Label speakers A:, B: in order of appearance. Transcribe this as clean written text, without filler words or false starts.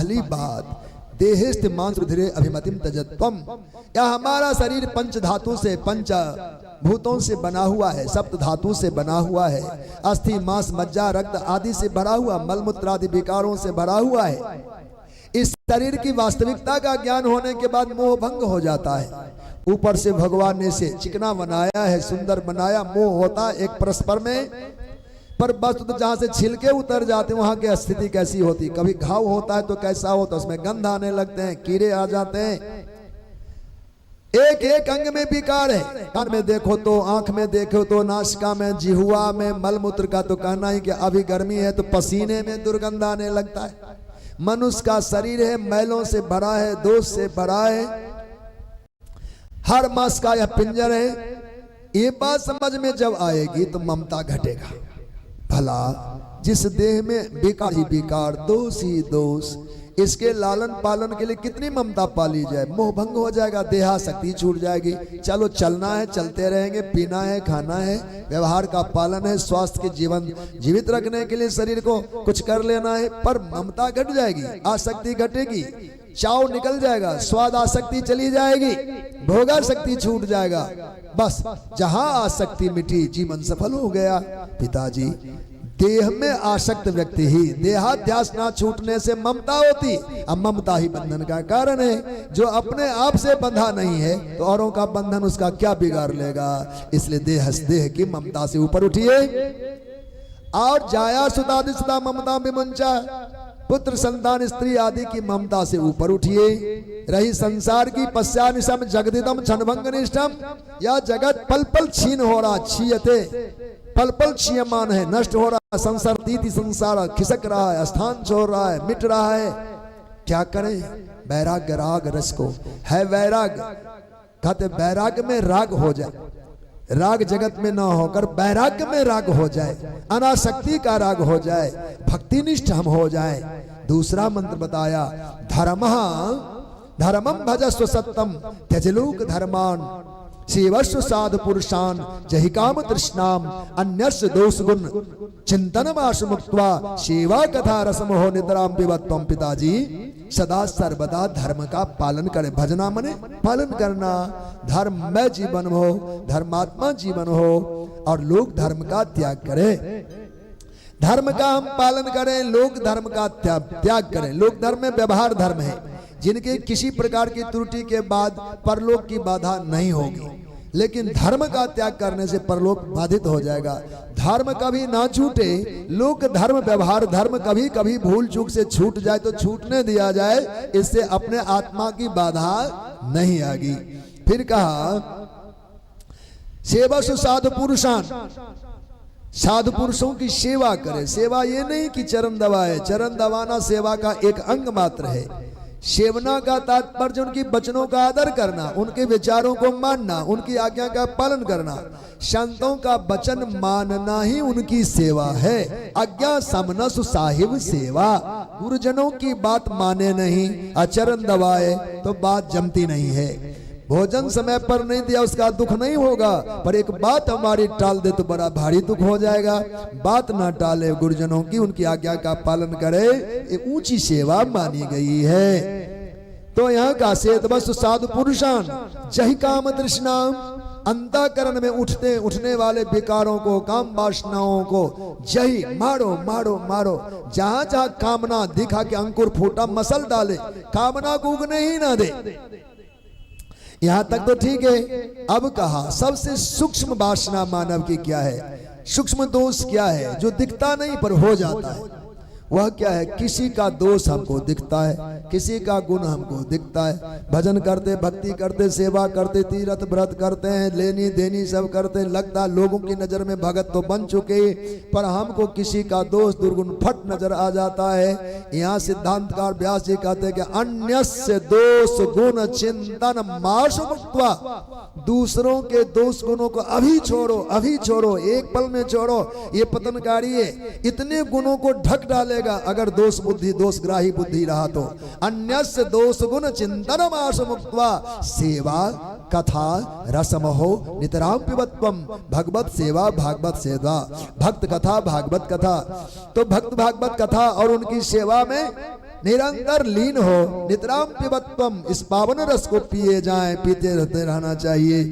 A: पहली बात देहेस्थ मांस रुधिरे अभिमतिम तजत्वम, या हमारा शरीर पंच धातु से, पंच भूतों से बना हुआ है, सप्त धातु से बना हुआ है, अस्थि मांस मज्जा रक्त आदि से भरा हुआ, मलमूत्र आदि विकारों से भरा हुआ है। इस शरीर की वास्तविकता का ज्ञान होने के बाद मोह भंग हो जाता है। ऊपर से भगवान ने इसे चिकना बनाया है, सुंदर बनाया, मोह होता है एक परस्पर में, पर बस तो जहां से छिलके उतर जाते हैं वहां की स्थिति कैसी होती। कभी घाव होता है तो कैसा होता है, उसमें गंध आने लगते हैं, कीड़े आ जाते हैं। एक एक अंग में विकार है, कान में देखो तो, आंख में देखो तो, नासिका में, जिह्वा में, मलमूत्र का तो कहना ही कि अभी गर्मी है तो पसीने में दुर्गंध आने लगता है। मनुष्य का शरीर है, मैलों से भरा है, दोष से भरा है, हर मास का यह पिंजर है। ये बात समझ में जब आएगी तो ममता घटेगा। भला जिस देह में विकार ही विकार, दोष ही दोष, इसके लालन पालन के लिए कितनी ममता पाली जाए, मोह भंग हो जाएगा, देहाशक्ति छूट जाएगी। चलो चलना है, चलते रहेंगे, पीना है, खाना है, व्यवहार का पालन है, स्वास्थ्य के जीवन जीवित रखने के लिए शरीर को कुछ कर लेना है, पर ममता घट जाएगी, आसक्ति घटेगी, चाव निकल जाएगा, स्वाद आसक्ति चली जाएगी, भोगासक्ति छूट जाएगा। बस जहां आसक्ति मिटी जीवन सफल हो गया। पिताजी, देह में आसक्त व्यक्ति ही, देहाध्यास ना छूटने से ममता होती, अब ममता ही बंधन का कारण है। जो अपने आप से बंधा नहीं है तो औरों का बंधन उसका क्या बिगाड़ लेगा। इसलिए देह की ममता से ऊपर उठिए। और जाया सुतादि सुता ममता विमुंचा, पुत्र संतान स्त्री आदि की ममता से ऊपर उठिए। रही संसार की पश्चानिशम जगदिदम क्षणभंग निष्ठम, या जगत पल पल छीन हो रहा, छीयते पल पल क्षीयमान है, नष्ट हो रहा है, संसार दीति संसार खिसक रहा है, स्थान छोड़ रहा है, मिट रहा है। क्या करें? वैराग्य राग रस को है, वैराग कहते वैराग्य में राग हो जाए, राग जगत में ना होकर वैराग्य में राग हो जाए, अनासक्ति का राग हो जाए, भक्तिनिष्ठ हम हो जाए। दूसरा मंत्र बताया, धर्मम भजस्व सत्यम त्यजलोक धर्मान सेवस्व साधु पुरुषान जहि काम तृष्णाम अन्यस्य दोष गुण चिंतनम आशु मुक्त्वा सेवा कथा रसमोह निद्राम पिबत्वम। पिताजी, सदा सर्वदा धर्म का पालन करें। भजना मने पालन करना, धर्ममय जीवन हो, धर्मात्मा जीवन हो, और लोग धर्म का त्याग करें। धर्म का हम पालन करें, लोग धर्म का त्याग करें। लोक धर्म में व्यवहार धर्म है, जिनके किसी प्रकार की त्रुटि के बाद परलोक की बाधा नहीं होगी, लेकिन धर्म का त्याग करने से परलोक बाधित हो जाएगा। धर्म कभी ना छूटे, लोक धर्म व्यवहार धर्म कभी कभी भूल चूक से छूट जाए तो छूटने दिया जाए, इससे अपने आत्मा की बाधा नहीं आएगी। फिर कहा, सेवा सु साधु पुरुषान, साधु पुरुषों की सेवा करे। सेवा ये नहीं कि चरण दबाए, चरण दबाना सेवा का एक अंग मात्र है। सेवना का तात्पर्य उनकी वचनों का आदर करना, उनके विचारों को मानना, उनकी आज्ञा का पालन करना। संतों का वचन मानना ही उनकी सेवा है। आज्ञा समनसु साहिब सेवा, गुरुजनों की बात माने नहीं, आचरण दबाए तो बात जमती नहीं है। भोजन समय पर नहीं दिया उसका दुख नहीं होगा, पर एक बात हमारी टाल दे तो बड़ा भारी दुख हो जाएगा। बात ना टाले, गुरुजनों की उनकी आज्ञा का पालन करे, एक ऊंची सेवा मानी गई है। तो यहाँ का सेतवस्तु साधु पुरुषान जहि काम तृष्णाम, अंतःकरण में उठने वाले विकारों को, काम वासनाओं को जही मारो मारो मारो। जहां जहां कामना दिखा के अंकुर फूटा, मसल डाले, कामना को उगने ही ना दे। यहां तक तो ठीक है। अब कहा, सबसे सूक्ष्म वासना मानव की क्या है, सूक्ष्म दोष क्या है जो दिखता नहीं पर हो जाता है। वह क्या है? किसी का दोष हमको दिखता है, किसी का गुण हमको दिखता है। भजन करते, भक्ति करते, सेवा करते, तीर्थ व्रत करते हैं, लेनी देनी सब करते, लगता है लोगों की नजर में भगत तो बन चुके, पर हमको किसी का दोष दुर्गुण फट नजर आ जाता है। यहाँ सिद्धांतकार व्यास जी कहते हैं कि अन्यस्य दोष गुण चिंतन माशु मुक्त्वा, दूसरों के दोष गुणों को अभी छोड़ो, अभी छोड़ो, एक पल में छोड़ो, ये पतनकारी है। इतने गुणों को ढक डालेगा अगर दोष बुद्धि, दोषग्राही बुद्धि रहा तो। अन्यस्य दोष गुण चिंतन माशु मुक्त्वा सेवा कथा रसमहो नितराम पिबत्वम। भगवत सेवा, भागवत सेवा, भक्त कथा, भागवत कथा। तो भक्त भागवत कथा और उनकी सेवा में निरंतर लीन हो। नितराम पिबत्वम, इस पावन रस को पिए जाएं, पीते रहते रहना चाहिए।